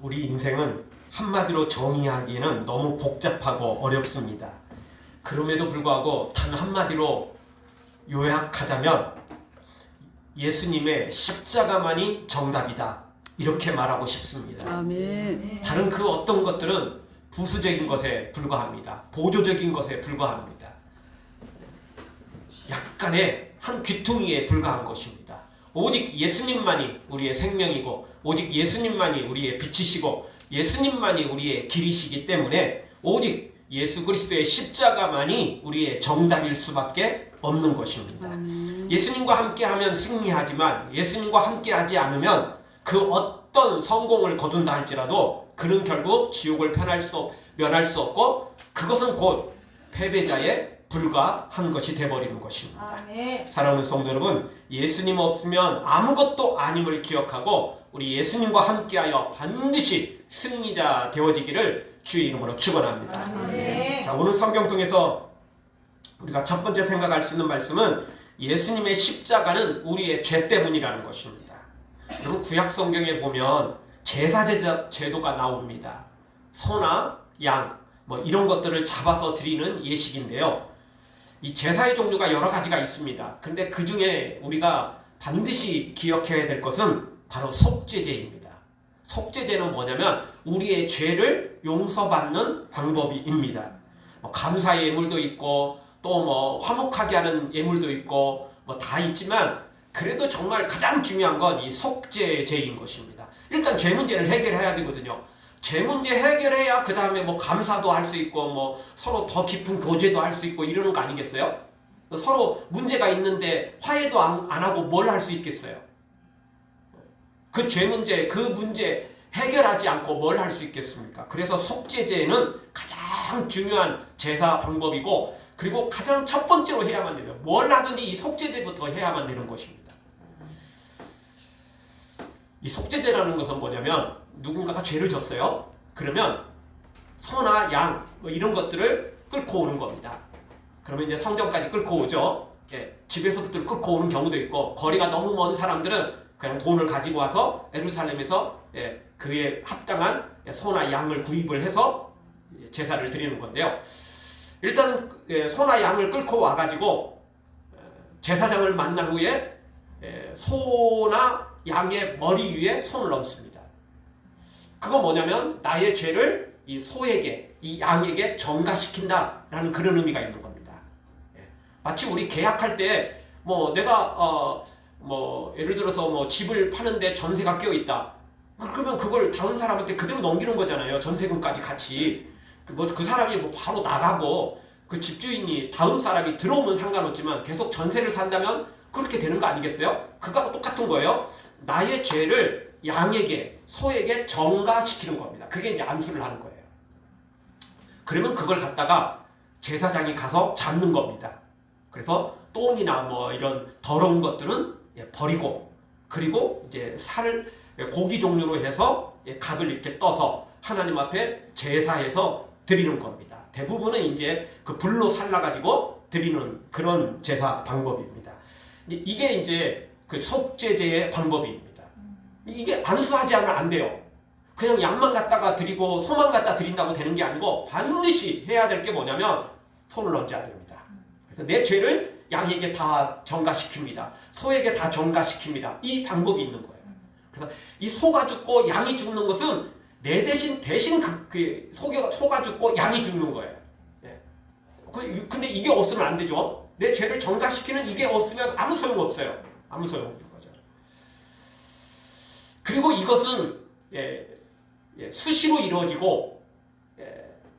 우리 인생은 한마디로 정의하기에는 너무 복잡하고 어렵습니다. 그럼에도 불구하고 단 한마디로 요약하자면 예수님의 십자가만이 정답이다. 이렇게 말하고 싶습니다. 아멘. 다른 그 어떤 것들은 부수적인 것에 불과합니다. 보조적인 것에 불과합니다. 약간의 한 귀퉁이에 불과한 것입니다. 오직 예수님만이 우리의 생명이고 오직 예수님만이 우리의 빛이시고 예수님만이 우리의 길이시기 때문에 오직 예수 그리스도의 십자가만이 우리의 정답일 수밖에 없는 것입니다. 예수님과 함께하면 승리하지만 예수님과 함께하지 않으면 그 어떤 성공을 거둔다 할지라도 그는 결국 지옥을 면할 수 없고 그것은 곧 패배자의 불과한 것이 되어버리는 것입니다. 아멘. 사랑하는 성도 여러분, 예수님 없으면 아무것도 아님을 기억하고 우리 예수님과 함께하여 반드시 승리자 되어지기를 주의 이름으로 축원합니다. 아멘. 자, 오늘 성경 통해서 우리가 첫 번째 생각할 수 있는 말씀은 예수님의 십자가는 우리의 죄 때문이라는 것입니다. 여러분 구약 성경에 보면 제사 제도가 나옵니다. 소나 양 뭐 이런 것들을 잡아서 드리는 예식인데요. 이 제사의 종류가 여러 가지가 있습니다. 근데 그 중에 우리가 반드시 기억해야 될 것은 바로 속죄제입니다. 속죄제는 뭐냐면 우리의 죄를 용서받는 방법입니다. 뭐 감사의 예물도 있고 또 뭐 화목하게 하는 예물도 있고 뭐 다 있지만 그래도 정말 가장 중요한 건 이 속죄제인 것입니다. 일단 죄 문제를 해결해야 되거든요. 죄 문제 해결해야 그 다음에 뭐 감사도 할 수 있고 뭐 서로 더 깊은 교제도 할 수 있고 이러는 거 아니겠어요? 서로 문제가 있는데 화해도 안 하고 뭘 할 수 있겠어요? 그 죄 문제, 그 문제 해결하지 않고 뭘 할 수 있겠습니까? 그래서 속죄제는 가장 중요한 제사 방법이고 그리고 가장 첫 번째로 해야만 돼요. 뭘 하든지 이 속죄제부터 해야만 되는 것입니다. 이 속죄제라는 것은 뭐냐면 누군가가 죄를 졌어요. 그러면 소나 양 뭐 이런 것들을 끌고 오는 겁니다. 그러면 이제 성전까지 끌고 오죠. 예, 집에서부터 끌고 오는 경우도 있고 거리가 너무 먼 사람들은 그냥 돈을 가지고 와서 예루살렘에서 그에 합당한 소나 양을 구입을 해서 제사를 드리는 건데요. 일단 소나 양을 끌고 와가지고 제사장을 만난 후에 소나 양의 머리 위에 손을 얹습니다. 그거 뭐냐면 나의 죄를 이 소에게, 이 양에게 전가시킨다라는 그런 의미가 있는 겁니다. 마치 우리 계약할 때 뭐 내가 뭐 예를 들어서 뭐 집을 파는데 전세가 껴 있다. 그러면 그걸 다른 사람한테 그대로 넘기는 거잖아요. 전세금까지 같이. 그 사람이 뭐 바로 나가고 그 집주인이 다음 사람이 들어오면 상관없지만 계속 전세를 산다면 그렇게 되는 거 아니겠어요? 그거하고 똑같은 거예요. 나의 죄를 양에게, 소에게 전가시키는 겁니다. 그게 이제 안수를 하는 거예요. 그러면 그걸 갖다가 제사장이 가서 잡는 겁니다. 그래서 똥이나 뭐 이런 더러운 것들은 버리고 그리고 이제 고기 종류로 해서 각을 이렇게 떠서 하나님 앞에 제사해서 드리는 겁니다. 대부분은 이제 그 불로 살라가지고 드리는 그런 제사 방법입니다. 이게 이제 그 속죄제의 방법입니다. 이게 안수하지 않으면 안 돼요. 그냥 양만 갖다가 드리고 소만 갖다 드린다고 되는 게 아니고 반드시 해야 될 게 뭐냐면 손을 얹어야 됩니다. 그래서 내 죄를 양에게 다 전가시킵니다. 소에게 다 전가시킵니다. 이 방법이 있는 거예요. 그래서 이 소가 죽고 양이 죽는 것은 내 대신 소가 죽고 양이 죽는 거예요. 근데 이게 없으면 안 되죠. 내 죄를 전가시키는 이게 없으면 아무 소용 없어요. 아무 소용 없는 거죠. 그리고 이것은 수시로 이루어지고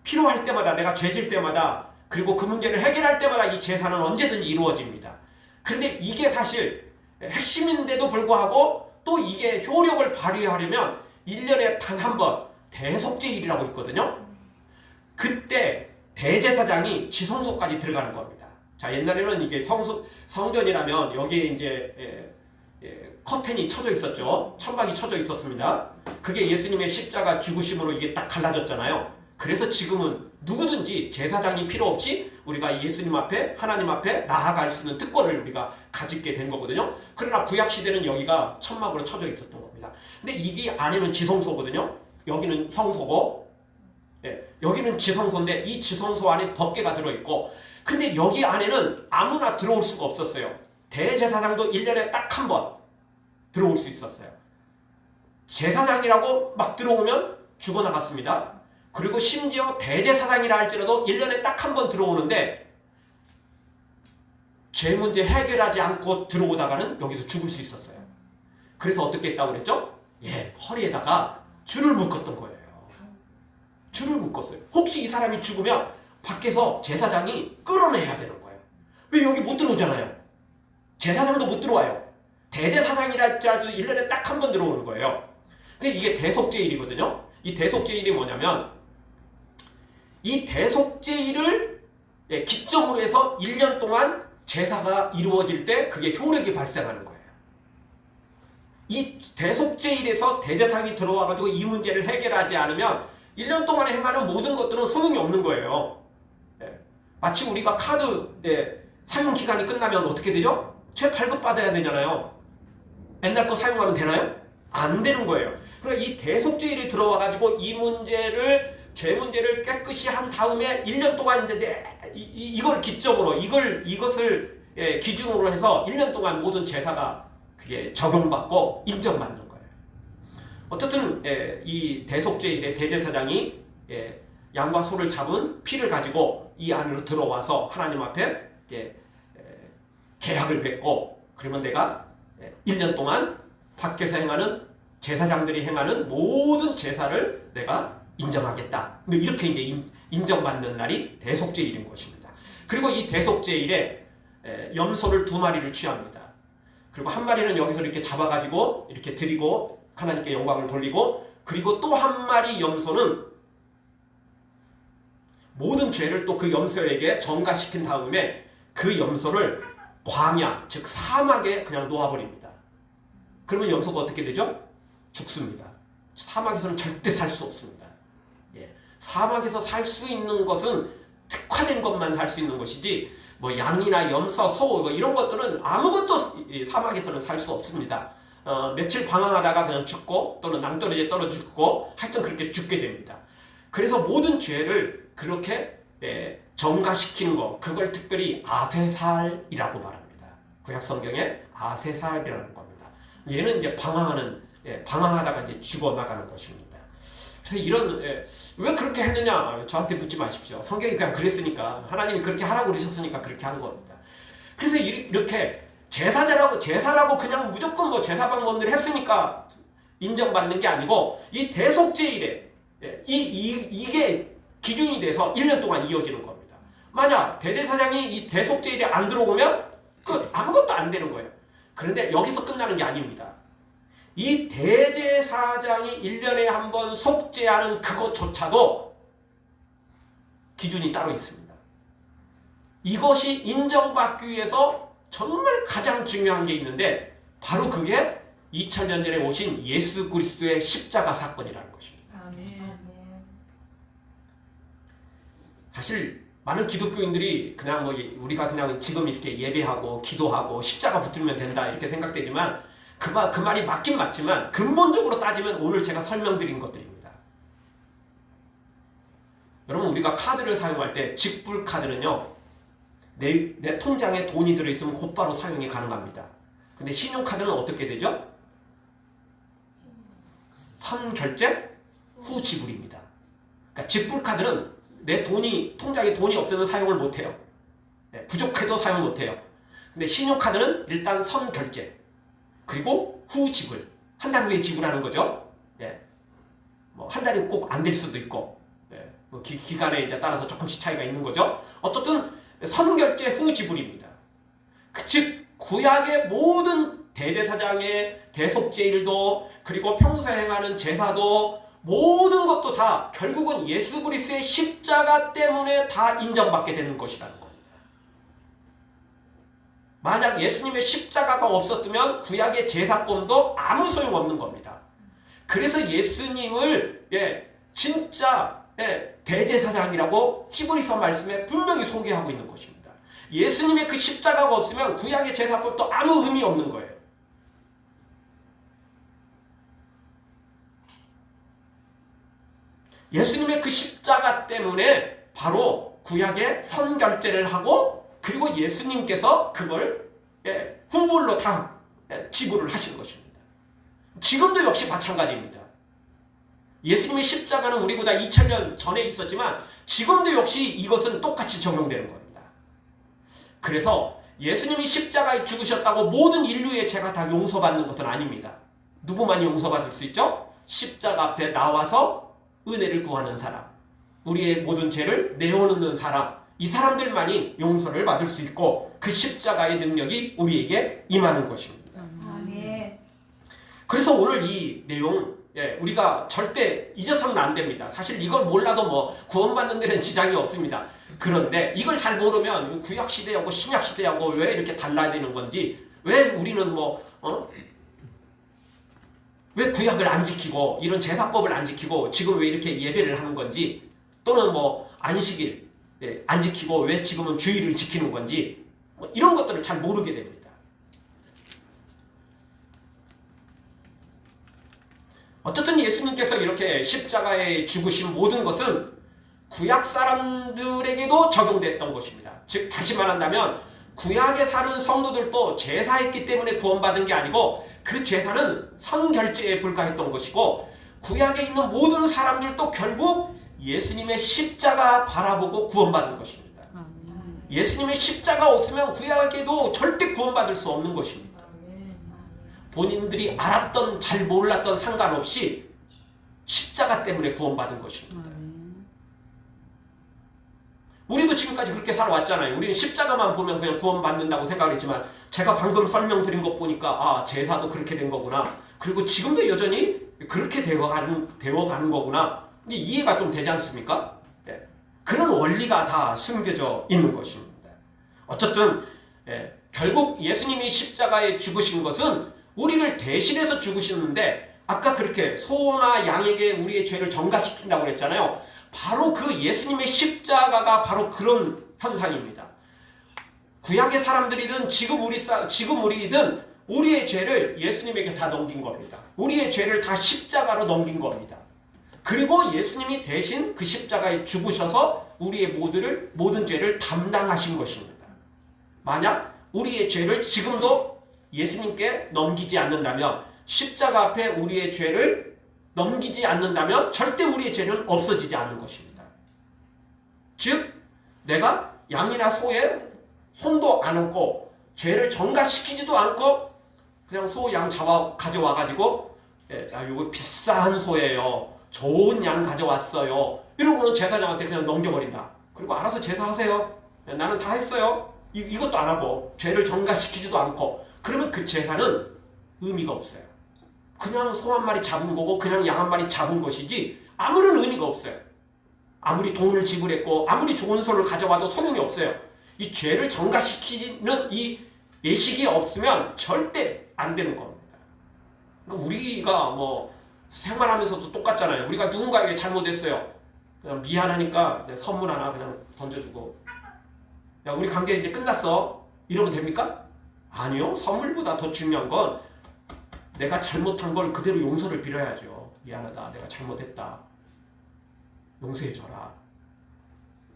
필요할 때마다 내가 죄질 때마다 그리고 그 문제를 해결할 때마다 이 제사는 언제든지 이루어집니다. 그런데 이게 사실 핵심인데도 불구하고 또 이게 효력을 발휘하려면 1년에 단 한 번 대속죄일이라고 있거든요. 그때 대제사장이 지성소까지 들어가는 겁니다. 자, 옛날에는 이게 성전이라면 여기에 이제 커튼이 쳐져 있었죠. 천막이 쳐져 있었습니다. 그게 예수님의 십자가 죽으심으로 이게 딱 갈라졌잖아요. 그래서 지금은 누구든지 제사장이 필요 없이 우리가 예수님 앞에 하나님 앞에 나아갈 수 있는 특권을 우리가 가지게 된 거거든요. 그러나 구약 시대는 여기가 천막으로 쳐져 있었던 겁니다. 근데 이게 안에는 지성소거든요. 여기는 성소고, 예, 여기는 지성소인데 이 지성소 안에 법궤가 들어있고, 근데 여기 안에는 아무나 들어올 수가 없었어요. 대제사장도 1년에 딱 한 번 들어올 수 있었어요. 제사장이라고 막 들어오면 죽어나갔습니다. 그리고 심지어 대제사장이라 할지라도 1년에 딱 한 번 들어오는데 죄 문제 해결하지 않고 들어오다가는 여기서 죽을 수 있었어요. 그래서 어떻게 했다고 그랬죠? 예, 허리에다가 줄을 묶었던 거예요. 줄을 묶었어요. 혹시 이 사람이 죽으면 밖에서 제사장이 끌어내야 되는 거예요. 왜 여기 못 들어오잖아요. 제사장도 못 들어와요. 대제사장이라 할지라도 1년에 딱 한 번 들어오는 거예요. 근데 이게 대속죄일이거든요. 이 대속죄일이 뭐냐면 이 대속죄일을 기점으로 해서 1년 동안 제사가 이루어질 때 그게 효력이 발생하는 거예요. 이 대속죄일에서 대제사장이 들어와가지고 이 문제를 해결하지 않으면 1년 동안에 행하는 모든 것들은 소용이 없는 거예요. 마치 우리가 카드 사용 기간이 끝나면 어떻게 되죠? 재발급받아야 되잖아요. 옛날 거 사용하면 되나요? 안 되는 거예요. 그러니까 이 대속죄일이 들어와가지고 이 문제를 죄 문제를 깨끗이 한 다음에 1년 동안 이걸 기점으로 이것을 기준으로 해서 1년 동안 모든 제사가 그게 적용받고 인정받는 거예요. 어쨌든 이 대속죄일에 대제사장이 양과 소를 잡은 피를 가지고 이 안으로 들어와서 하나님 앞에 계약을 맺고, 그러면 내가 1년 동안 밖에서 행하는 제사장들이 행하는 모든 제사를 내가 인정하겠다. 이렇게 이제 인정받는 날이 대속죄일인 것입니다. 그리고 이 대속죄일에 염소를 2마리를 취합니다. 그리고 한 마리는 여기서 이렇게 잡아가지고 이렇게 드리고 하나님께 영광을 돌리고, 그리고 또 한 마리 염소는 모든 죄를 또 그 염소에게 전가시킨 다음에 그 염소를 광야, 즉 사막에 그냥 놓아버립니다. 그러면 염소가 어떻게 되죠? 죽습니다. 사막에서는 절대 살 수 없습니다. 사막에서 살 수 있는 것은 특화된 것만 살 수 있는 것이지, 뭐 양이나 염소, 소 뭐 이런 것들은 아무것도 사막에서는 살 수 없습니다. 며칠 방황하다가 그냥 죽고 또는 낭떠러지에 떨어져 죽고 하여튼 그렇게 죽게 됩니다. 그래서 모든 죄를 그렇게 정가시키는 거, 그걸 특별히 아세살이라고 말합니다. 구약 성경에 아세살이라는 겁니다. 얘는 이제 방황하다가 이제 죽어 나가는 것입니다. 그래서 이런 왜 그렇게 했느냐 저한테 묻지 마십시오. 성경이 그냥 그랬으니까, 하나님이 그렇게 하라고 그러셨으니까 그렇게 한 겁니다. 그래서 이렇게 제사라고 그냥 무조건 뭐 제사 방법을 했으니까 인정받는 게 아니고, 이 대속죄일에 이게 기준이 돼서 1년 동안 이어지는 겁니다. 만약 대제사장이 이 대속죄일에 안 들어오면 끝, 아무것도 안 되는 거예요. 그런데 여기서 끝나는 게 아닙니다. 이 대제사장이 1년에 한 번 속죄하는 그것조차도 기준이 따로 있습니다. 이것이 인정받기 위해서 정말 가장 중요한 게 있는데, 바로 그게 2000년 전에 오신 예수 그리스도의 십자가 사건이라는 것입니다. 아멘. 사실 많은 기독교인들이 그냥 뭐 우리가 그냥 지금 이렇게 예배하고 기도하고 십자가 붙들면 된다 이렇게 생각되지만, 그 말이 맞긴 맞지만 근본적으로 따지면 오늘 제가 설명드린 것들입니다. 여러분, 우리가 카드를 사용할 때 직불 카드는요, 내 통장에 돈이 들어있으면 곧바로 사용이 가능합니다. 근데 신용카드는 어떻게 되죠? 선결제 후 지불입니다. 그러니까 직불 카드는 내 통장에 돈이 없으면 사용을 못해요. 부족해도 사용 못해요. 근데 신용카드는 일단 선결제, 그리고 후 지불, 한 달 후에 지불하는 거죠. 뭐 한 달이 꼭 안 될 수도 있고, 뭐 기간에 이제 따라서 조금씩 차이가 있는 거죠. 어쨌든 선결제 후 지불입니다. 즉 구약의 모든 대제사장의 대속죄일도, 그리고 평소에 행하는 제사도, 모든 것도 다 결국은 예수 그리스도의 십자가 때문에 다 인정받게 되는 것이라는 겁니다. 만약 예수님의 십자가가 없었으면 구약의 제사법도 아무 소용없는 겁니다. 그래서 예수님을 진짜 대제사장이라고 히브리서 말씀에 분명히 소개하고 있는 것입니다. 예수님의 그 십자가가 없으면 구약의 제사법도 아무 의미 없는 거예요. 예수님의 그 십자가 때문에 바로 구약의 선결제를 하고 그리고 예수님께서 그걸 후불로 다 지불을 하신 것입니다. 지금도 역시 마찬가지입니다. 예수님의 십자가는 우리보다 2000년 전에 있었지만 지금도 역시 이것은 똑같이 적용되는 겁니다. 그래서 예수님이 십자가에 죽으셨다고 모든 인류의 죄가 다 용서받는 것은 아닙니다. 누구만이 용서받을 수 있죠? 십자가 앞에 나와서 은혜를 구하는 사람, 우리의 모든 죄를 내어놓는 사람, 이 사람들만이 용서를 받을 수 있고 그 십자가의 능력이 우리에게 임하는 것입니다. 아멘. 그래서 오늘 이 내용 우리가 절대 잊어서는 안 됩니다. 사실 이걸 몰라도 뭐 구원받는 데는 지장이 없습니다. 그런데 이걸 잘 모르면 구약시대하고 신약시대하고 왜 이렇게 달라야 되는 건지, 왜 우리는 왜 구약을 안 지키고 이런 제사법을 안 지키고 지금 왜 이렇게 예배를 하는 건지, 또는 안식일 안 지키고 왜 지금은 주일을 지키는 건지, 이런 것들을 잘 모르게 됩니다. 어쨌든 예수님께서 이렇게 십자가에 죽으신 모든 것은 구약 사람들에게도 적용됐던 것입니다. 즉 다시 말한다면 구약에 사는 성도들도 제사했기 때문에 구원받은 게 아니고 그 제사는 선결제에 불과했던 것이고, 구약에 있는 모든 사람들도 결국 예수님의 십자가 바라보고 구원받은 것입니다. 예수님의 십자가 없으면 구약에도 절대 구원받을 수 없는 것입니다. 본인들이 알았던 잘 몰랐던 상관없이 십자가 때문에 구원받은 것입니다. 우리도 지금까지 그렇게 살아왔잖아요. 우리는 십자가만 보면 그냥 구원받는다고 생각을 했지만 제가 방금 설명드린 것 보니까 제사도 그렇게 된 거구나. 그리고 지금도 여전히 그렇게 되어가는 거구나. 이해가 좀 되지 않습니까? 네. 그런 원리가 다 숨겨져 있는 것입니다. 어쨌든 결국 예수님이 십자가에 죽으신 것은 우리를 대신해서 죽으셨는데, 아까 그렇게 소나 양에게 우리의 죄를 전가시킨다고 그랬잖아요. 바로 그 예수님의 십자가가 바로 그런 현상입니다. 구약의 사람들이든 지금 우리든 우리의 죄를 예수님에게 다 넘긴 겁니다. 우리의 죄를 다 십자가로 넘긴 겁니다. 그리고 예수님이 대신 그 십자가에 죽으셔서 우리의 모든 죄를 담당하신 것입니다. 만약 우리의 죄를 지금도 예수님께 넘기지 않는다면, 십자가 앞에 우리의 죄를 넘기지 않는다면 절대 우리의 죄는 없어지지 않는 것입니다. 즉 내가 양이나 소에 손도 안 얹고 죄를 전가시키지도 않고 그냥 소, 양 가져와가지고 이거 비싼 소예요, 좋은 양 가져왔어요, 이러고는 제사장한테 그냥 넘겨버린다. 그리고 알아서 제사하세요, 나는 다 했어요, 이것도 안 하고 죄를 전가시키지도 않고, 그러면 그 제사는 의미가 없어요. 그냥 소 한 마리 잡은 거고 그냥 양 한 마리 잡은 것이지 아무런 의미가 없어요. 아무리 돈을 지불했고 아무리 좋은 소를 가져와도 소용이 없어요. 이 죄를 전가시키는 이 예식이 없으면 절대 안 되는 겁니다. 그러니까 우리가 생활하면서도 똑같잖아요. 우리가 누군가에게 잘못했어요. 그냥 미안하니까 선물 하나 그냥 던져주고, 야 우리 관계 이제 끝났어, 이러면 됩니까? 아니요. 선물보다 더 중요한 건 내가 잘못한 걸 그대로 용서를 빌어야죠. 미안하다, 내가 잘못했다, 용서해줘라.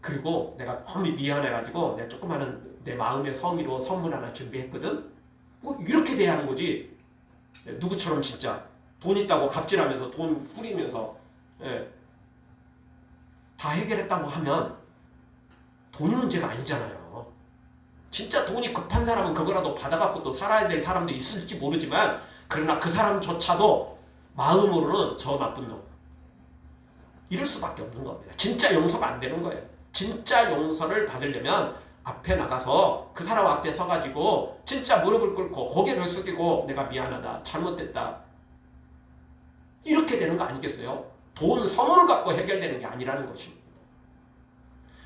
그리고 내가 너무 미안해가지고 내가 조그마한 내 마음의 성의로 선물 하나 준비했거든. 이렇게 돼야 하는 거지. 누구처럼 진짜 돈 있다고 갑질하면서 돈 뿌리면서 다 해결했다고 하면 돈이 문제가 아니잖아요. 진짜 돈이 급한 사람은 그거라도 받아갖고 또 살아야 될 사람도 있을지 모르지만, 그러나 그 사람조차도 마음으로는 저 나쁜 놈, 이럴 수밖에 없는 겁니다. 진짜 용서가 안 되는 거예요. 진짜 용서를 받으려면 앞에 나가서 그 사람 앞에 서가지고 진짜 무릎을 꿇고 고개를 숙이고 내가 미안하다, 잘못됐다, 이렇게 되는 거 아니겠어요? 돈, 선물 갖고 해결되는 게 아니라는 것입니다.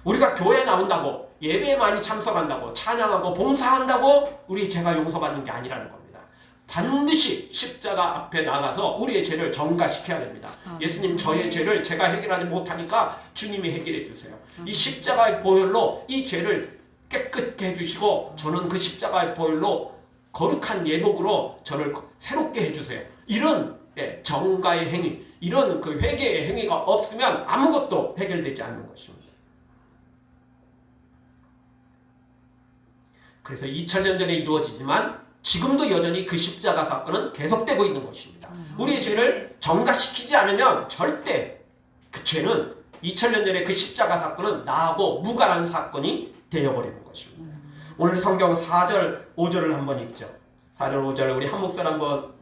우리가 교회에 나온다고, 예배에 많이 참석한다고, 찬양하고 봉사한다고 우리 죄가 용서받는 게 아니라는 겁니다. 반드시 십자가 앞에 나가서 우리의 죄를 전가시켜야 됩니다. 예수님, 저의 죄를 제가 해결하지 못하니까 주님이 해결해 주세요. 이 십자가의 보혈로 이 죄를 깨끗게 해주시고 저는 그 십자가의 보혈로 거룩한 예복으로 저를 새롭게 해주세요. 이런 정가의 행위, 이런 그 회개의 행위가 없으면 아무것도 해결되지 않는 것입니다. 그래서 2000년 전에 이루어지지만 지금도 여전히 그 십자가 사건은 계속되고 있는 것입니다. 우리의 죄를 정가시키지 않으면 절대 그 죄는 2000년 전에 그 십자가 사건은 나하고 무관한 사건이 되어버리는 것입니다. 오늘 성경 4절 5절을 한번 읽죠. 4절 5절 우리 한 목소리 한번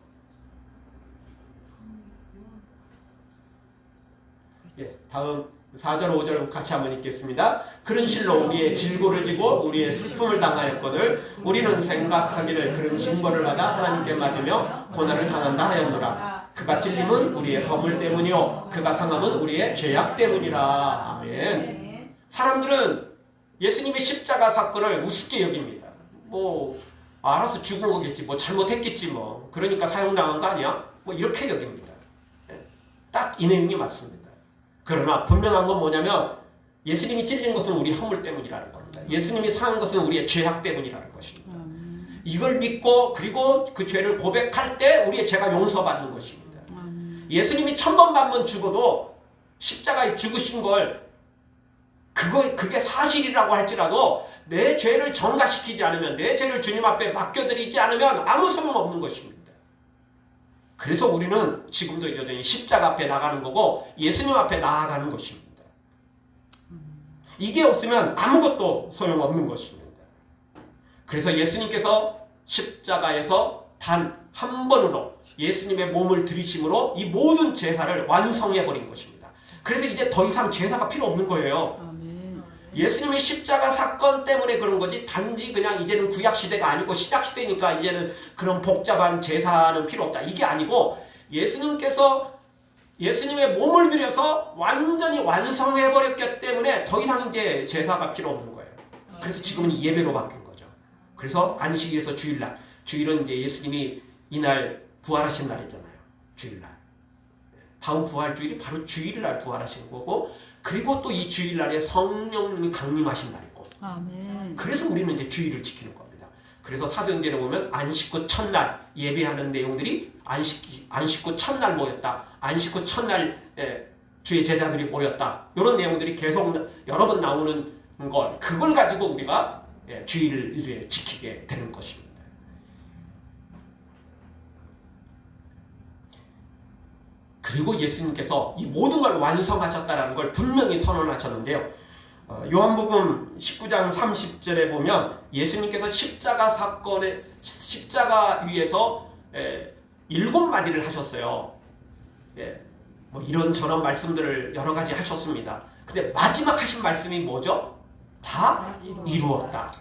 다음 4절 5절 같이 한번 읽겠습니다. 그런 실로 우리의 질고를 지고 우리의 슬픔을 당하였거늘 우리는 생각하기를 그런 징벌을 받아 하나님께 맞으며 고난을 당한다 하였노라. 그가 찔림은 우리의 허물 때문이요 그가 상함은 우리의 죄악 때문이라. 아멘. 사람들은 예수님의 십자가 사건을 우습게 여깁니다. 뭐 알아서 죽은 거겠지, 뭐 잘못했겠지, 뭐 그러니까 사형당한 거 아니야? 뭐 이렇게 여깁니다. 딱 이 내용이 맞습니다. 그러나 분명한 건 뭐냐면 예수님이 찔린 것은 우리 허물 때문이라는 겁니다. 예수님이 상한 것은 우리의 죄악 때문이라는 것입니다. 이걸 믿고 그리고 그 죄를 고백할 때 우리의 죄가 용서받는 것입니다. 예수님이 1000번 죽어도 십자가에 죽으신 걸 그게 사실이라고 할지라도 내 죄를 정가시키지 않으면, 내 죄를 주님 앞에 맡겨드리지 않으면 아무 소용없는 것입니다. 그래서 우리는 지금도 여전히 십자가 앞에 나가는 거고 예수님 앞에 나아가는 것입니다. 이게 없으면 아무것도 소용없는 것입니다. 그래서 예수님께서 십자가에서 단 한 번으로 예수님의 몸을 들이심으로 이 모든 제사를 완성해버린 것입니다. 그래서 이제 더 이상 제사가 필요 없는 거예요. 예수님의 십자가 사건 때문에 그런 거지, 단지 그냥 이제는 구약시대가 아니고 신약시대니까 이제는 그런 복잡한 제사는 필요 없다, 이게 아니고 예수님께서 예수님의 몸을 들여서 완전히 완성해버렸기 때문에 더 이상 이제 제사가 필요 없는 거예요. 그래서 지금은 예배로 바뀐 거죠. 그래서 안식일에서 주일날, 주일은 이제 예수님이 이날 부활하신 날이잖아요. 주일날. 다음 부활주일이 바로 주일날 부활하신 거고, 그리고 또 이 주일날에 성령님이 강림하신 날이고, 아멘. 그래서 우리는 이제 주일을 지키는 겁니다. 그래서 사도행전에 보면 안식 후 첫날 예배하는 내용들이 안식 후 첫날 모였다, 안식 후 첫날 주의 제자들이 모였다, 이런 내용들이 계속 여러 번 나오는 걸, 그걸 가지고 우리가 주일을 지키게 되는 것입니다. 그리고 예수님께서 이 모든 걸 완성하셨다는 걸 분명히 선언하셨는데요. 요한복음 19장 30절에 보면 예수님께서 십자가 위에서 7마디를 하셨어요. 뭐 이런저런 말씀들을 여러 가지 하셨습니다. 근데 마지막 하신 말씀이 뭐죠? 다 이루었다.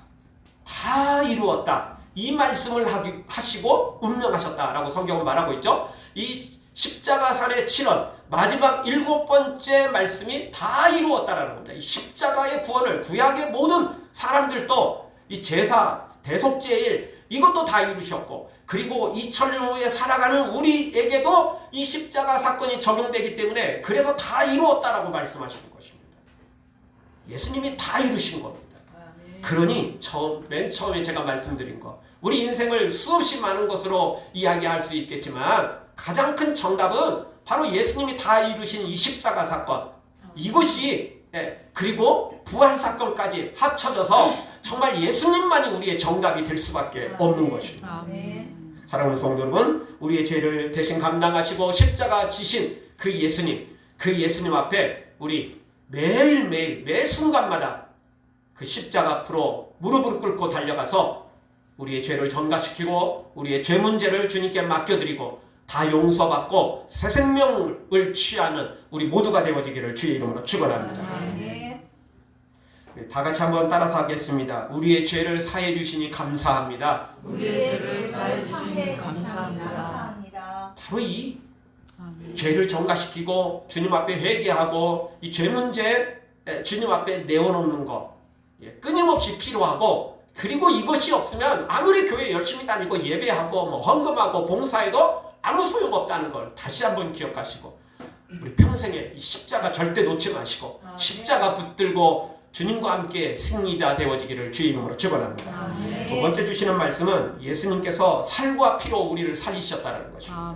다 이루었다. 이 말씀을 하시고 운명하셨다라고 성경은 말하고 있죠. 이 십자가산의 7원, 마지막 7번째 말씀이 다 이루었다라는 겁니다. 이 십자가의 구원을, 구약의 모든 사람들도 이 제사, 대속제일, 이것도 다 이루셨고, 그리고 2000년 후에 살아가는 우리에게도 이 십자가 사건이 적용되기 때문에 그래서 다 이루었다라고 말씀하시는 것입니다. 예수님이 다 이루신 겁니다. 그러니 맨 처음에 제가 말씀드린 거, 우리 인생을 수없이 많은 것으로 이야기할 수 있겠지만 가장 큰 정답은 바로 예수님이 다 이루신 이 십자가 사건, 이것이 그리고 부활 사건까지 합쳐져서 정말 예수님만이 우리의 정답이 될 수밖에 없는 것입니다. 사랑하는 성도 여러분, 우리의 죄를 대신 감당하시고 십자가 지신 그 예수님 앞에 우리 매일매일 매 순간마다 그 십자가 앞으로 무릎을 꿇고 달려가서 우리의 죄를 전가시키고 우리의 죄 문제를 주님께 맡겨드리고 다 용서받고 새 생명을 취하는 우리 모두가 되어지기를 주의 이름으로 축원합니다. 다 같이 한번 따라서 하겠습니다. 우리의 죄를 사해 주시니 감사합니다. 우리의 죄를 사해 주시니 감사합니다. 바로 이 죄를 정가시키고 주님 앞에 회개하고 이 죄 문제 주님 앞에 내어놓는 것 끊임없이 필요하고, 그리고 이것이 없으면 아무리 교회 열심히 다니고 예배하고 뭐 헌금하고 봉사해도 아무 소용없다는 걸 다시 한번 기억하시고, 우리 평생에 이 십자가 절대 놓지 마시고 십자가 붙들고 주님과 함께 승리자 되어지기를 주의 이름으로 축원합니다. 두 번째 주시는 말씀은 예수님께서 살과 피로 우리를 살리셨다는 것입니다.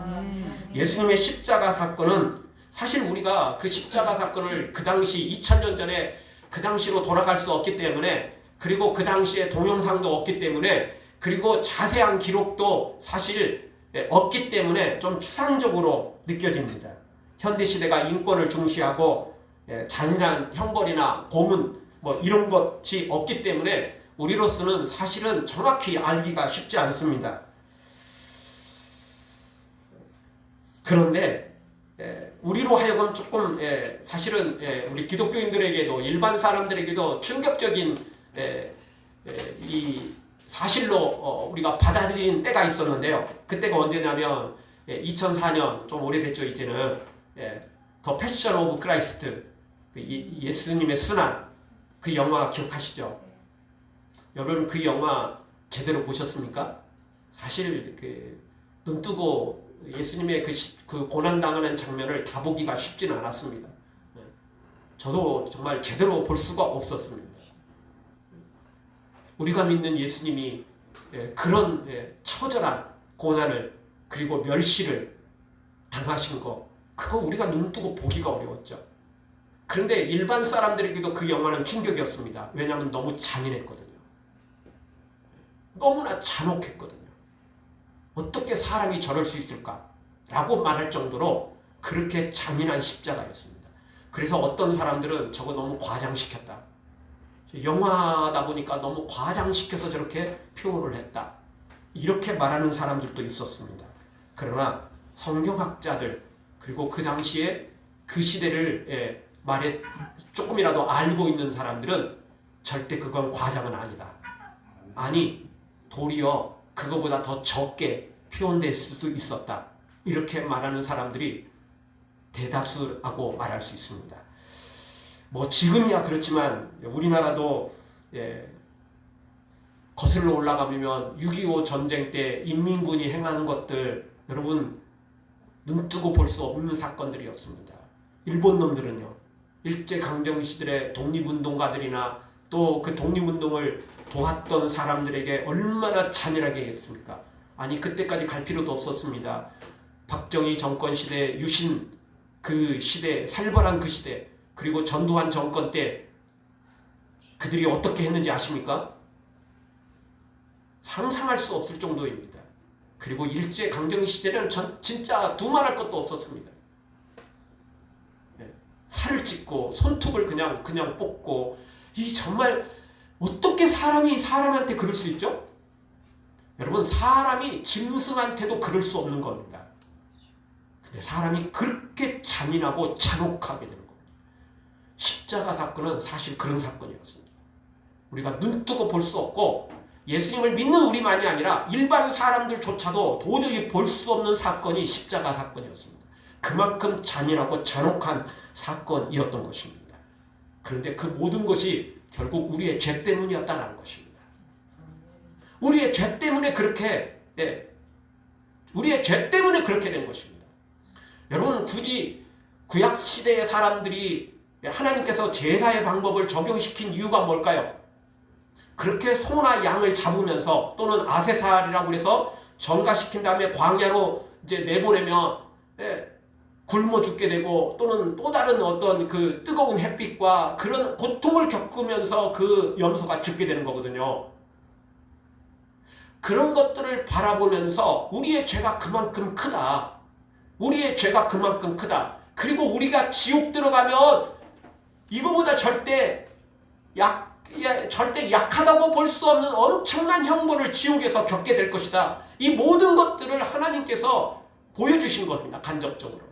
예수님의 십자가 사건은 사실 우리가 그 십자가 사건을 그 당시 2000년 전에 그 당시로 돌아갈 수 없기 때문에, 그리고 그 당시에 동영상도 없기 때문에, 그리고 자세한 기록도 사실 없기 때문에 좀 추상적으로 느껴집니다. 현대시대가 인권을 중시하고 잔인한 형벌이나 고문 뭐 이런 것이 없기 때문에 우리로서는 사실은 정확히 알기가 쉽지 않습니다. 그런데 우리로 하여금 조금 사실은 우리 기독교인들에게도 일반 사람들에게도 충격적인 이 사실로 우리가 받아들인 때가 있었는데요. 그때가 언제냐면 2004년, 좀 오래됐죠 이제는. 더 패션 오브 크라이스트, 예수님의 순환, 그 영화 기억하시죠? 여러분 그 영화 제대로 보셨습니까? 사실 눈 뜨고 예수님의 그 고난당하는 장면을 다 보기가 쉽지는 않았습니다. 저도 정말 제대로 볼 수가 없었습니다. 우리가 믿는 예수님이 그런 처절한 고난을 그리고 멸시를 당하신 거, 그거 우리가 눈 뜨고 보기가 어려웠죠. 그런데 일반 사람들에게도 그 영화는 충격이었습니다. 왜냐하면 너무 잔인했거든요. 너무나 잔혹했거든요. 어떻게 사람이 저럴 수 있을까? 라고 말할 정도로 그렇게 잔인한 십자가였습니다. 그래서 어떤 사람들은 저거 너무 과장시켰다. 영화다 보니까 너무 과장시켜서 저렇게 표현을 했다. 이렇게 말하는 사람들도 있었습니다. 그러나 성경학자들, 그리고 그 당시에 그 시대를 말에 조금이라도 알고 있는 사람들은 절대 그건 과장은 아니다. 아니, 도리어 그거보다 더 적게 표현될 수도 있었다. 이렇게 말하는 사람들이 대다수라고 말할 수 있습니다. 뭐 지금이야 그렇지만 우리나라도 거슬러 올라가면 6.25 전쟁 때 인민군이 행하는 것들, 여러분 눈 뜨고 볼 수 없는 사건들이었습니다. 일본 놈들은요, 일제강점기 시절의 독립운동가들이나 또 그 독립운동을 도왔던 사람들에게 얼마나 잔인하게 했습니까? 아니, 그때까지 갈 필요도 없었습니다. 박정희 정권 시대, 유신 그 시대, 살벌한 그 시대, 그리고 전두환 정권 때 그들이 어떻게 했는지 아십니까? 상상할 수 없을 정도입니다. 그리고 일제강점기 시대는 진짜 두말할 것도 없었습니다. 살을 찢고 손톱을 그냥 뽑고, 이 정말 어떻게 사람이 사람한테 그럴 수 있죠? 여러분, 사람이 짐승한테도 그럴 수 없는 겁니다. 근데 사람이 그렇게 잔인하고 잔혹하게 되는 겁니다. 십자가 사건은 사실 그런 사건이었습니다. 우리가 눈 뜨고 볼 수 없고 예수님을 믿는 우리만이 아니라 일반 사람들조차도 도저히 볼 수 없는 사건이 십자가 사건이었습니다. 그만큼 잔인하고 잔혹한 사건이었던 것입니다. 그런데 그 모든 것이 결국 우리의 죄 때문이었다는 것입니다. 우리의 죄 때문에 그렇게 우리의 죄 때문에 그렇게 된 것입니다. 여러분, 굳이 구약 시대의 사람들이 하나님께서 제사의 방법을 적용시킨 이유가 뭘까요? 그렇게 소나 양을 잡으면서, 또는 아세살이라고 해서 전가시킨 다음에 광야로 이제 내보내면 굶어 죽게 되고, 또는 또 다른 어떤 그 뜨거운 햇빛과 그런 고통을 겪으면서 그 염소가 죽게 되는 거거든요. 그런 것들을 바라보면서 우리의 죄가 그만큼 크다. 우리의 죄가 그만큼 크다. 그리고 우리가 지옥 들어가면 이거보다 절대 약하다고 볼 수 없는 엄청난 형벌을 지옥에서 겪게 될 것이다. 이 모든 것들을 하나님께서 보여주신 겁니다. 간접적으로.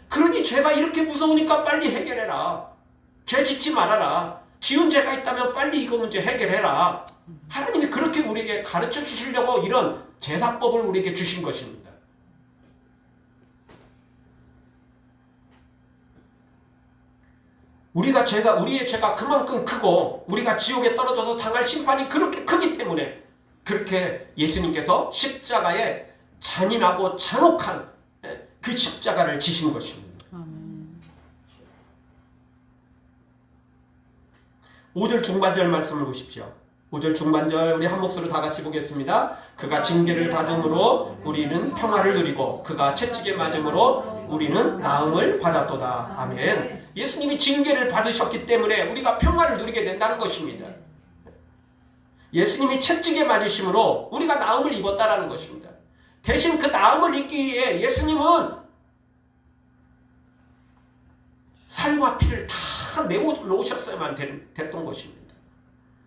그러니 죄가 이렇게 무서우니까 빨리 해결해라. 죄 짓지 말아라. 지은 죄가 있다면 빨리 이거 문제 해결해라. 하나님이 그렇게 우리에게 가르쳐 주시려고 이런 제사법을 우리에게 주신 것입니다. 우리의 죄가 그만큼 크고 우리가 지옥에 떨어져서 당할 심판이 그렇게 크기 때문에 그렇게 예수님께서 십자가에 잔인하고 잔혹한 그 십자가를 지신 것입니다. 5절 중반절 말씀을 보십시오. 5절 중반절 우리 한 목소리로 다 같이 보겠습니다. 그가 징계를 받음으로 우리는 평화를 누리고 그가 채찍에 맞음으로 우리는 나음을 받았도다. 아멘. 예수님이 징계를 받으셨기 때문에 우리가 평화를 누리게 된다는 것입니다. 예수님이 채찍에 맞으심으로 우리가 나음을 입었다라는 것입니다. 대신 그 나음을 입기 위해 예수님은 살과 피를 다 내놓으셨어야만 됐던 것입니다.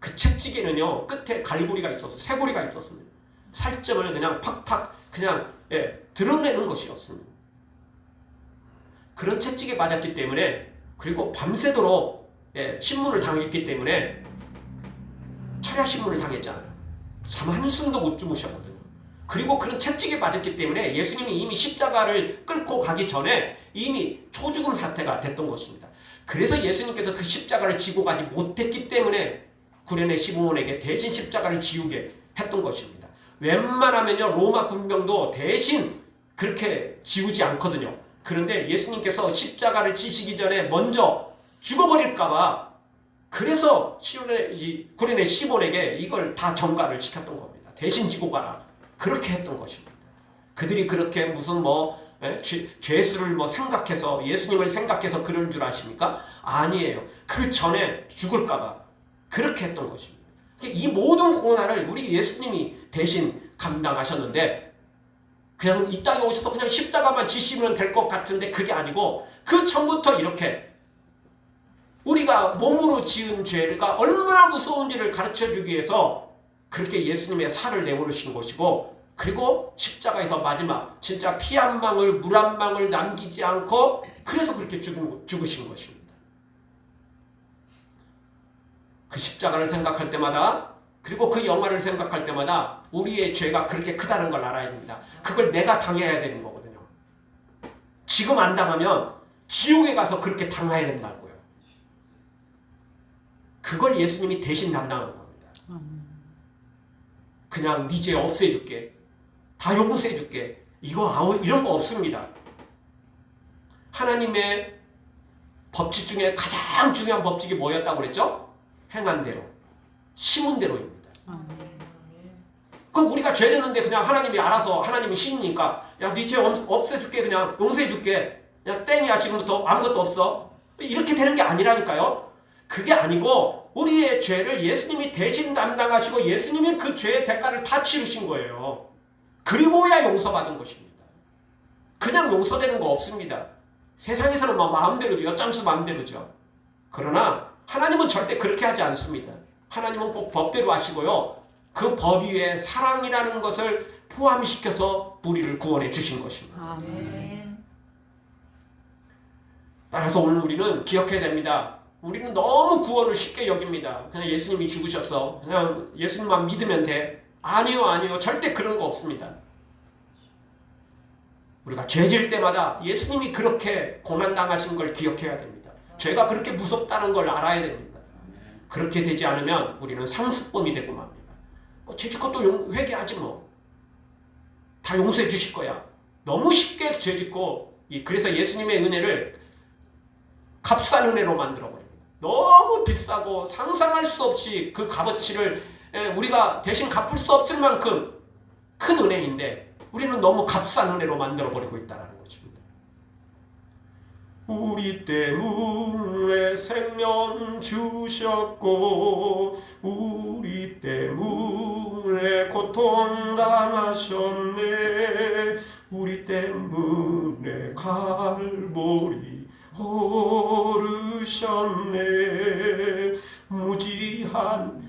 그 채찍에는요, 끝에 갈고리가 있어서 쇠고리가 있었습니다. 살점을 그냥 팍팍 그냥 드러내는 것이었습니다. 그런 채찍에 맞았기 때문에, 그리고 밤새도록 신문을 당했기 때문에 철야 신문을 당했잖아요. 잠 한숨도 못 주무셨거든요. 그리고 그런 채찍에 맞았기 때문에 예수님이 이미 십자가를 끌고 가기 전에 이미 초죽음 사태가 됐던 것입니다. 그래서 예수님께서 그 십자가를 지고 가지 못했기 때문에 구레네 시몬에게 대신 십자가를 지우게 했던 것입니다. 웬만하면요, 로마 군병도 대신 그렇게 지우지 않거든요. 그런데 예수님께서 십자가를 지시기 전에 먼저 죽어버릴까봐, 그래서 구레네 시몬에게 이걸 다 전가를 시켰던 겁니다. 대신 지고 가라. 그렇게 했던 것입니다. 그들이 그렇게 무슨 죄수를 생각해서, 예수님을 생각해서 그럴 줄 아십니까? 아니에요. 그 전에 죽을까봐 그렇게 했던 것입니다. 이 모든 고난을 우리 예수님이 대신 감당하셨는데, 그냥 이 땅에 오셔서 그냥 십자가만 지시면 될 것 같은데 그게 아니고, 그 전부터 이렇게 우리가 몸으로 지은 죄가 얼마나 무서운지를 가르쳐주기 위해서 그렇게 예수님의 살을 내오르신 것이고, 그리고 십자가에서 마지막 진짜 피 한 방울 물 한 방울 남기지 않고, 그래서 그렇게 죽으신 것입니다. 그 십자가를 생각할 때마다, 그리고 그 영화를 생각할 때마다 우리의 죄가 그렇게 크다는 걸 알아야 됩니다. 그걸 내가 당해야 되는 거거든요. 지금 안 당하면 지옥에 가서 그렇게 당해야 된다고요. 그걸 예수님이 대신 담당한 겁니다. 그냥 네 죄 없애줄게, 다 용서해줄게, 이런 거 없습니다. 하나님의 법칙 중에 가장 중요한 법칙이 뭐였다고 그랬죠? 행한 대로, 심은 대로입니다. 그럼 우리가 죄 졌는데 그냥 하나님이 알아서, 하나님이 신이니까 야, 네 죄 없애줄게, 그냥 용서해줄게, 그냥 땡이야, 지금부터 아무것도 없어, 이렇게 되는 게 아니라니까요. 그게 아니고 우리의 죄를 예수님이 대신 담당하시고 예수님이 그 죄의 대가를 다 치르신 거예요. 그리고야 용서받은 것입니다. 그냥 용서되는 거 없습니다. 세상에서는 마음대로죠. 엿잠수 마음대로죠. 그러나 하나님은 절대 그렇게 하지 않습니다. 하나님은 꼭 법대로 하시고요, 그 법 위에 사랑이라는 것을 포함시켜서 우리를 구원해 주신 것입니다. 아멘. 따라서 오늘 우리는 기억해야 됩니다. 우리는 너무 구원을 쉽게 여깁니다. 그냥 예수님이 죽으셨어, 그냥 예수님만 믿으면 돼. 아니요. 절대 그런 거 없습니다. 우리가 죄질 때마다 예수님이 그렇게 고난당하신 걸 기억해야 됩니다. 죄가 그렇게 무섭다는 걸 알아야 됩니다. 그렇게 되지 않으면 우리는 상습범이 되고 맙니다. 죄질 것도 회개하지 뭐. 다 용서해 주실 거야. 너무 쉽게 죄짓고, 그래서 예수님의 은혜를 값싼 은혜로 만들어버립니다. 너무 비싸고 상상할 수 없이 그 값어치를 우리가 대신 갚을 수 없을 만큼 큰 은혜인데, 우리는 너무 값싼 은혜로 만들어버리고 있다는 것입니다. 우리 때문에 생명 주셨고 우리 때문에 고통 당하셨네. 우리 때문에 갈보리 오르셨네. 무지한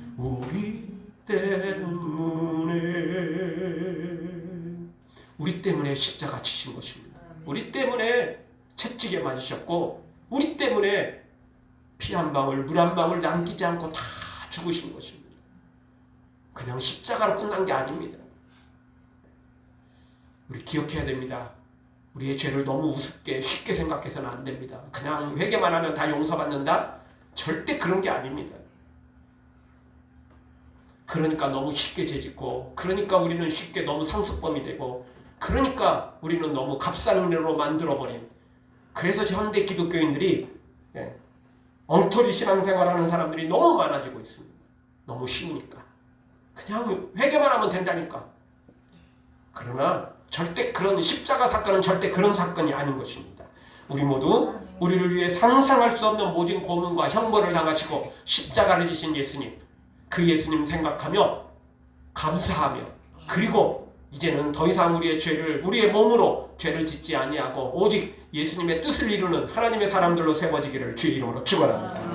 우리 때문에 십자가 지신 것입니다. 우리 때문에 채찍에 맞으셨고, 우리 때문에 피 한 방울 물 한 방울 남기지 않고 다 죽으신 것입니다. 그냥 십자가로 끝난 게 아닙니다. 우리 기억해야 됩니다. 우리의 죄를 너무 우습게 쉽게 생각해서는 안 됩니다. 그냥 회개만 하면 다 용서받는다? 절대 그런 게 아닙니다. 그러니까 너무 쉽게 죄짓고, 그러니까 우리는 쉽게 너무 상습범이 되고, 그러니까 우리는 너무 값싼 은혜로 만들어버린, 그래서 현대 기독교인들이 엉터리 신앙생활하는 사람들이 너무 많아지고 있습니다. 너무 쉬우니까. 그냥 회개만 하면 된다니까. 그러나 절대 그런 십자가 사건은 절대 그런 사건이 아닌 것입니다. 우리 모두 우리를 위해 상상할 수 없는 모진 고문과 형벌을 당하시고 십자가를 지신 예수님, 그 예수님 생각하며 감사하며, 그리고 이제는 더 이상 우리의 죄를 우리의 몸으로 죄를 짓지 아니하고 오직 예수님의 뜻을 이루는 하나님의 사람들로 세워지기를 주의 이름으로 축원합니다.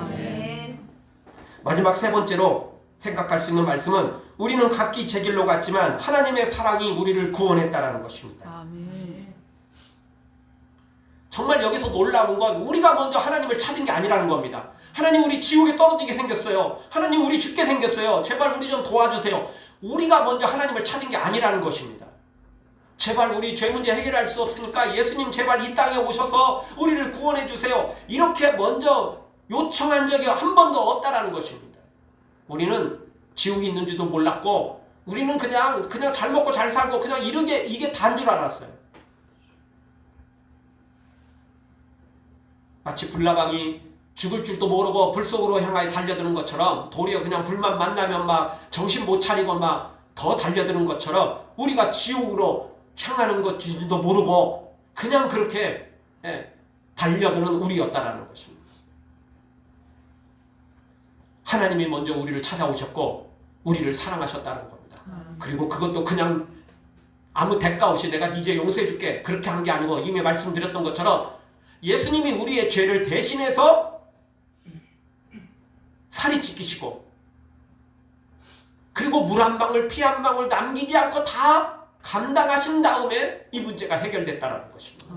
마지막 세 번째로 생각할 수 있는 말씀은 우리는 각기 제 길로 갔지만 하나님의 사랑이 우리를 구원했다라는 것입니다. 아멘. 정말 여기서 놀라운 건 우리가 먼저 하나님을 찾은 게 아니라는 겁니다. 하나님 우리 지옥에 떨어지게 생겼어요. 하나님 우리 죽게 생겼어요. 제발 우리 좀 도와주세요. 우리가 먼저 하나님을 찾은 게 아니라는 것입니다. 제발 우리 죄 문제 해결할 수 없으니까 예수님 제발 이 땅에 오셔서 우리를 구원해 주세요. 이렇게 먼저 요청한 적이 한 번도 없다라는 것입니다. 우리는 지옥이 있는지도 몰랐고 우리는 그냥 잘 먹고 잘 살고 그냥 이게 다인 줄 알았어요. 마치 불나방이 죽을 줄도 모르고 불 속으로 향하여 달려드는 것처럼, 도리어 그냥 불만 만나면 막 정신 못 차리고 막 더 달려드는 것처럼 우리가 지옥으로 향하는 것인지도 모르고 그냥 그렇게 달려드는 우리였다라는 것입니다. 하나님이 먼저 우리를 찾아오셨고 우리를 사랑하셨다는 겁니다. 그리고 그것도 그냥 아무 대가 없이 내가 이제 용서해 줄게 그렇게 한 게 아니고, 이미 말씀드렸던 것처럼 예수님이 우리의 죄를 대신해서 살이 찢기시고, 그리고 물 한 방울 피 한 방울 남기지 않고 다 감당하신 다음에 이 문제가 해결됐다는 것입니다.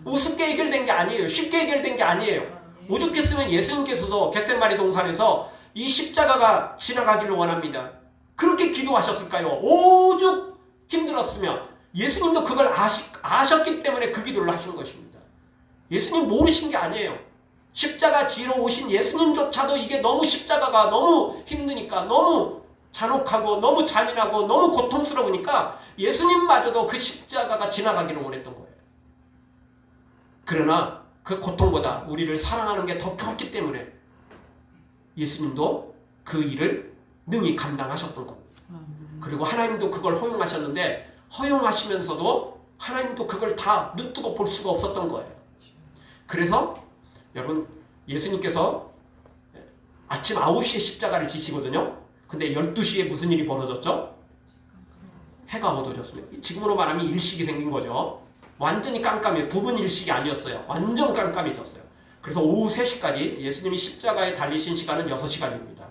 우습게 해결된 게 아니에요. 쉽게 해결된 게 아니에요. 오죽했으면 예수님께서도 겟세마네 동산에서 이 십자가가 지나가기를 원합니다. 그렇게 기도하셨을까요? 오죽 힘들었으면. 예수님도 그걸 아셨기 때문에 그 기도를 하신 것입니다. 예수님 모르신 게 아니에요. 십자가 지러 오신 예수님조차도 이게 너무 십자가가 너무 힘드니까, 너무 잔혹하고 너무 잔인하고 너무 고통스러우니까 예수님마저도 그 십자가가 지나가기를 원했던 거예요. 그러나 그 고통보다 우리를 사랑하는 게 더 컸기 때문에 예수님도 그 일을 능히 감당하셨던 겁니다. 그리고 하나님도 그걸 허용하셨는데, 허용하시면서도 하나님도 그걸 다 눈뜨고 볼 수가 없었던 거예요. 그래서 여러분, 예수님께서 아침 9시에 십자가를 지시거든요. 근데 12시에 무슨 일이 벌어졌죠? 해가 어두워졌습니다. 지금으로 말하면 일식이 생긴 거죠. 완전히 깜깜해요. 부분 일식이 아니었어요. 완전 깜깜해졌어요. 그래서 오후 3시까지 예수님이 십자가에 달리신 시간은 6시간입니다.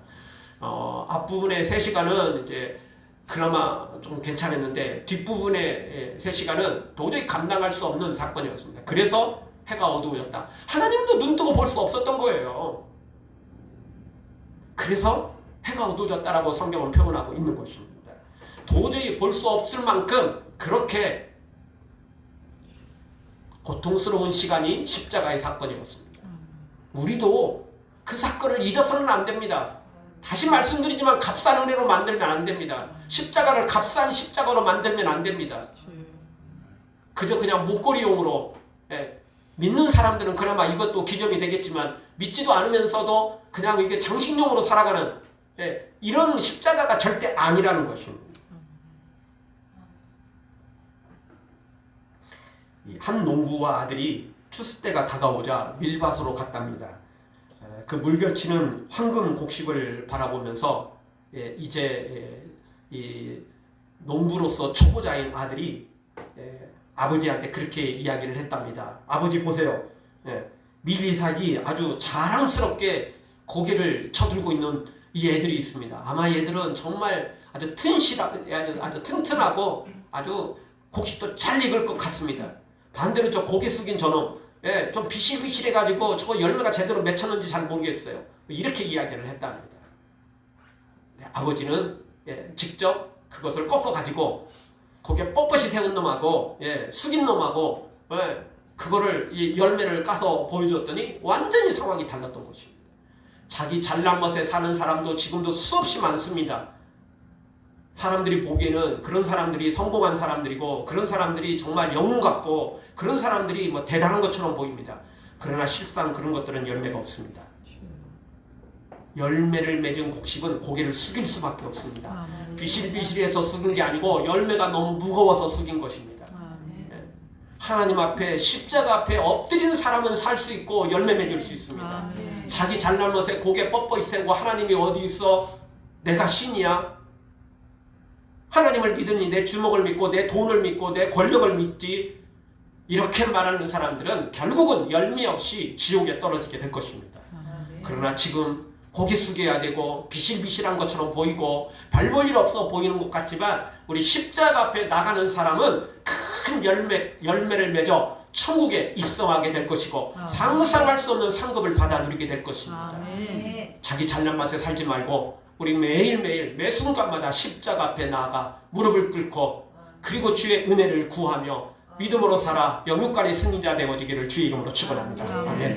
앞부분의 3시간은 이제 그나마 좀 괜찮았는데 뒷부분의 3시간은 도저히 감당할 수 없는 사건이었습니다. 그래서 해가 어두워졌다. 하나님도 눈 뜨고 볼 수 없었던 거예요. 그래서 해가 어두워졌다라고 성경은 표현하고 있는 것입니다. 도저히 볼 수 없을 만큼 그렇게 고통스러운 시간이 십자가의 사건이었습니다. 우리도 그 사건을 잊어서는 안 됩니다. 다시 말씀드리지만 값싼 은혜로 만들면 안 됩니다. 십자가를 값싼 십자가로 만들면 안 됩니다. 그저 그냥 목걸이용으로, 믿는 사람들은 그나마 이것도 기념이 되겠지만 믿지도 않으면서도 그냥 이게 장식용으로 살아가는 이런 십자가가 절대 아니라는 것입니다. 한 농부와 아들이 추수 때가 다가오자 밀밭으로 갔답니다. 그 물결치는 황금 곡식을 바라보면서 이제 이 농부로서 초보자인 아들이 아버지한테 그렇게 이야기를 했답니다. 아버지 보세요. 밀이삭이 아주 자랑스럽게 고개를 쳐들고 있는 이 애들이 있습니다. 아마 얘들은 정말 아주 아주 튼튼하고 아주 곡식도 잘 익을 것 같습니다. 반대로 저 고개 숙인 저놈, 좀 비실비실해가지고 저거 열매가 제대로 맺혔는지 잘 모르겠어요. 이렇게 이야기를 했답니다. 아버지는 직접 그것을 꺾어가지고 고개 뻣뻣이 세운 놈하고 숙인 놈하고 그거를 이 열매를 까서 보여줬더니 완전히 상황이 달랐던 것입니다. 자기 잘난 멋에 사는 사람도 지금도 수없이 많습니다. 사람들이 보기에는 그런 사람들이 성공한 사람들이고 그런 사람들이 정말 영웅 같고 그런 사람들이 뭐 대단한 것처럼 보입니다. 그러나 실상 그런 것들은 열매가 없습니다. 열매를 맺은 곡식은 고개를 숙일 수밖에 없습니다. 비실비실해서 숙인 게 아니고 열매가 너무 무거워서 숙인 것입니다. 하나님 앞에 십자가 앞에 엎드리는 사람은 살 수 있고 열매 맺을 수 있습니다. 아멘. 자기 잘난 것에 고개 뻣뻣이 세우고 하나님이 어디 있어? 내가 신이야? 하나님을 믿으니 내 주먹을 믿고 내 돈을 믿고 내 권력을 믿지. 이렇게 말하는 사람들은 결국은 열매 없이 지옥에 떨어지게 될 것입니다. 그러나 지금 고개 숙여야 되고 비실비실한 것처럼 보이고 발 볼 일 없어 보이는 것 같지만 우리 십자가 앞에 나가는 사람은 큰 열매를 맺어 천국에 입성하게 될 것이고 상상할 수 없는 상급을 받아 누리게 될 것입니다. 아멘. 자기 잘난 맛에 살지 말고 우리 매일매일 매 순간마다 십자가 앞에 나아가 무릎을 꿇고 그리고 주의 은혜를 구하며 믿음으로 살아 영육간의 승리자 되어지기를 주의 이름으로 축원합니다. 아멘.